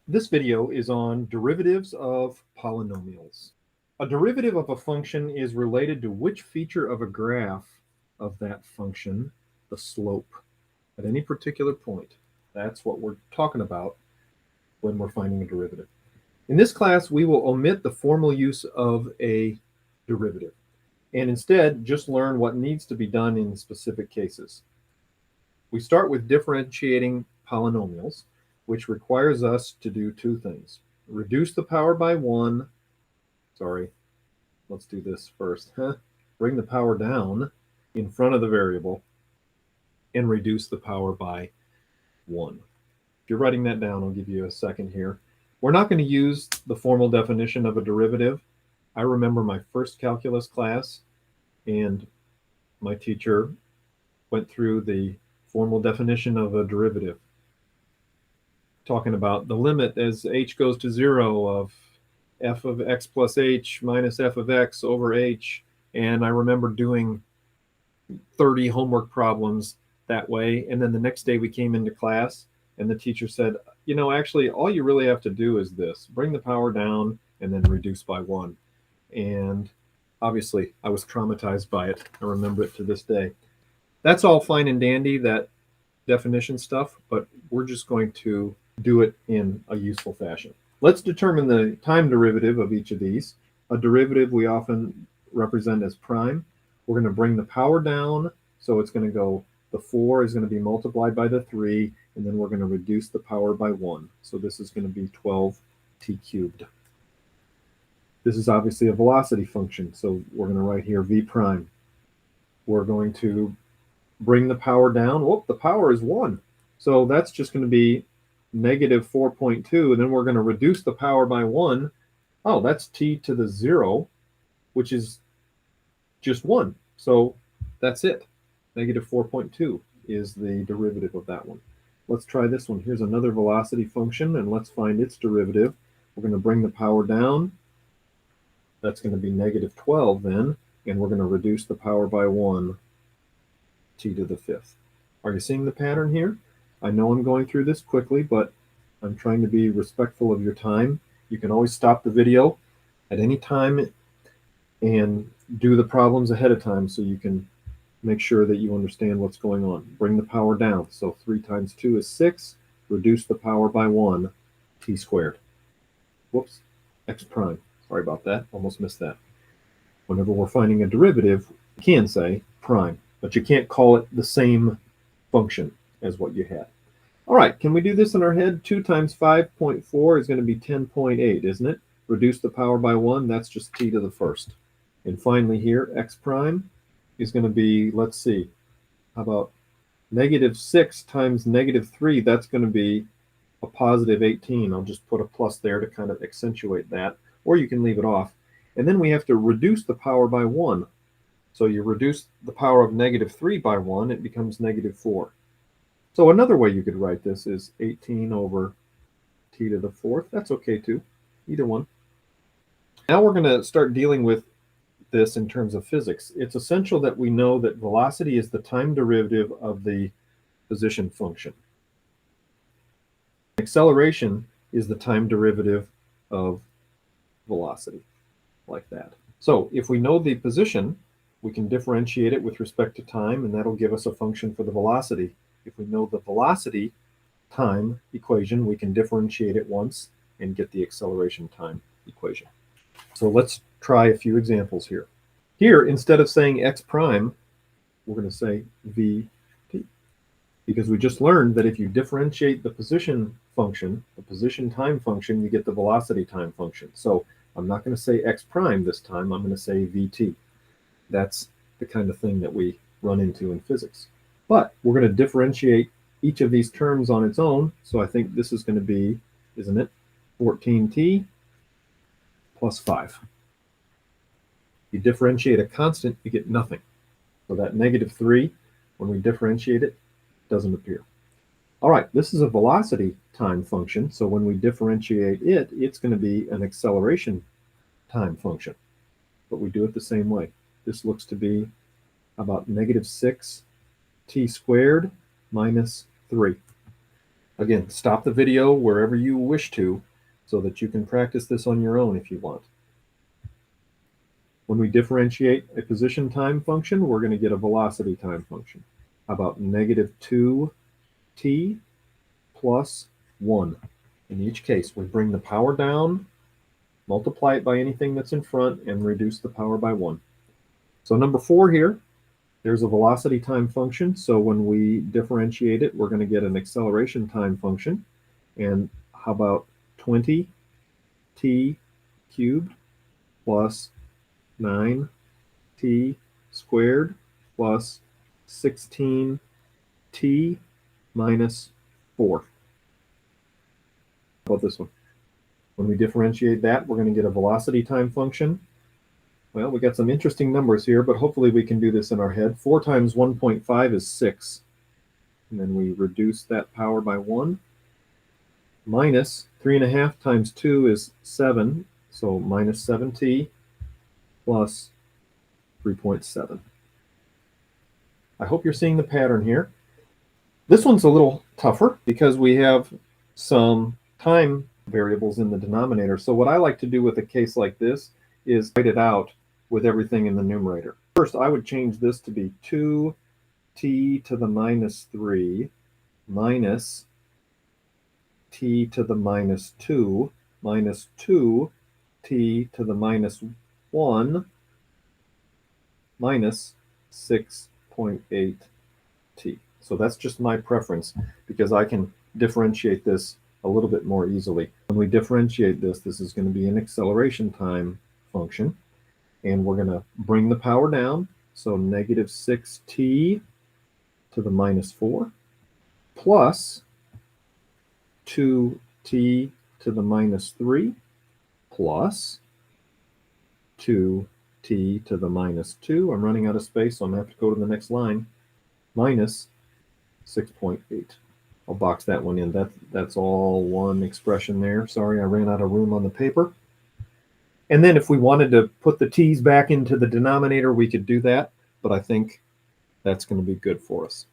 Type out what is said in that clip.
This video is on derivatives of polynomials. A derivative of a function is related to which feature of a graph of that function, the slope, at any particular point. That's what we're talking about when we're finding a derivative. In this class, we will omit the formal use of a derivative and instead just learn what needs to be done in specific cases. We start with differentiating polynomials, which requires us to do two things. Reduce the power by 1. Sorry, let's do this first. Bring the power down in front of the variable and reduce the power by 1. If you're writing that down, I'll give you a second here. We're not going to use the formal definition of a derivative. I remember my first calculus class, and my teacher went through the formal definition of a derivative, talking about the limit as h goes to 0 of f of x plus h minus f of x over h. And I remember doing 30 homework problems that way. And then the next day we came into class and the teacher said, you know, actually, all you really have to do is this: bring the power down and then reduce by 1. And obviously, I was traumatized by it. I remember it to this day. That's all fine and dandy, that definition stuff, but we're just going to do it in a useful fashion. Let's determine the time derivative of each of these. A derivative we often represent as prime. We're going to bring the power down, so it's going to go, the 4 is going to be multiplied by the 3, and then we're going to reduce the power by 1. So this is going to be 12t cubed. This is obviously a velocity function, so we're going to write here v prime. We're going to bring the power down. Whoop, the power is 1. So that's just going to be negative 4.2, and then we're going to reduce the power by 1. Oh, that's t to the 0, which is just 1. So that's it. Negative 4.2 is the derivative of that one. Let's try this one. Here's another velocity function, and let's find its derivative. We're going to bring the power down. That's going to be negative 12 then, and we're going to reduce the power by 1, t to the 5th. Are you seeing the pattern here? I know I'm going through this quickly, but I'm trying to be respectful of your time. You can always stop the video at any time and do the problems ahead of time so you can make sure that you understand what's going on. Bring the power down. So 3 times 2 is 6. Reduce the power by 1, t squared. Whoops, x prime. Sorry about that. Almost missed that. Whenever we're finding a derivative, you can say prime, but you can't call it the same function as what you had. All right, can we do this in our head? 2 times 5.4 is going to be 10.8, isn't it? Reduce the power by 1, that's just t to the 1st. And finally here, x prime is going to be, let's see, how about negative 6 times negative 3? That's going to be a positive 18. I'll just put a plus there to kind of accentuate that, or you can leave it off. And then we have to reduce the power by 1. So you reduce the power of negative 3 by 1, it becomes negative 4. So another way you could write this is 18 over t to the 4th. That's okay too, either one. Now we're going to start dealing with this in terms of physics. It's essential that we know that velocity is the time derivative of the position function. Acceleration is the time derivative of velocity, like that. So if we know the position, we can differentiate it with respect to time, and that'll give us a function for the velocity. If we know the velocity time equation, we can differentiate it once and get the acceleration time equation. So let's try a few examples here. Here, instead of saying x prime, we're going to say vt, because we just learned that if you differentiate the position function, the position time function, you get the velocity time function. So I'm not going to say x prime this time, I'm going to say vt. That's the kind of thing that we run into in physics. But we're going to differentiate each of these terms on its own. So I think this is going to be, isn't it, 14t plus 5. You differentiate a constant, you get nothing. So that negative 3, when we differentiate it, doesn't appear. All right, this is a velocity time function. So when we differentiate it, it's going to be an acceleration time function. But we do it the same way. This looks to be about negative 6 t squared minus 3. Again, stop the video wherever you wish to so that you can practice this on your own if you want. When we differentiate a position time function, we're going to get a velocity time function. How about negative 2t plus 1? In each case, we bring the power down, multiply it by anything that's in front, and reduce the power by 1. So number 4 here, there's a velocity time function. So when we differentiate it, we're going to get an acceleration time function. And how about 20t cubed plus 9t squared plus 16t minus 4? How about this one? When we differentiate that, we're going to get a velocity time function. Well, we got some interesting numbers here, but hopefully we can do this in our head. 4 times 1.5 is 6. And then we reduce that power by 1. Minus 3.5 times 2 is 7. So minus 7t plus 3.7. I hope you're seeing the pattern here. This one's a little tougher because we have some time variables in the denominator. So what I like to do with a case like this is write it out with everything in the numerator. First, I would change this to be 2t to the minus 3 minus t to the minus 2 minus 2t to the minus 1 minus 6.8t. So that's just my preference because I can differentiate this a little bit more easily. When we differentiate this, this is going to be an acceleration time function. And we're going to bring the power down. So negative 6t to the minus 4 plus 2t to the minus 3 plus 2t to the minus 2. I'm running out of space, so I'm going to have to go to the next line. Minus 6.8. I'll box that one in. That's all one expression there. Sorry, I ran out of room on the paper. And then if we wanted to put the t's back into the denominator, we could do that. But I think that's going to be good for us.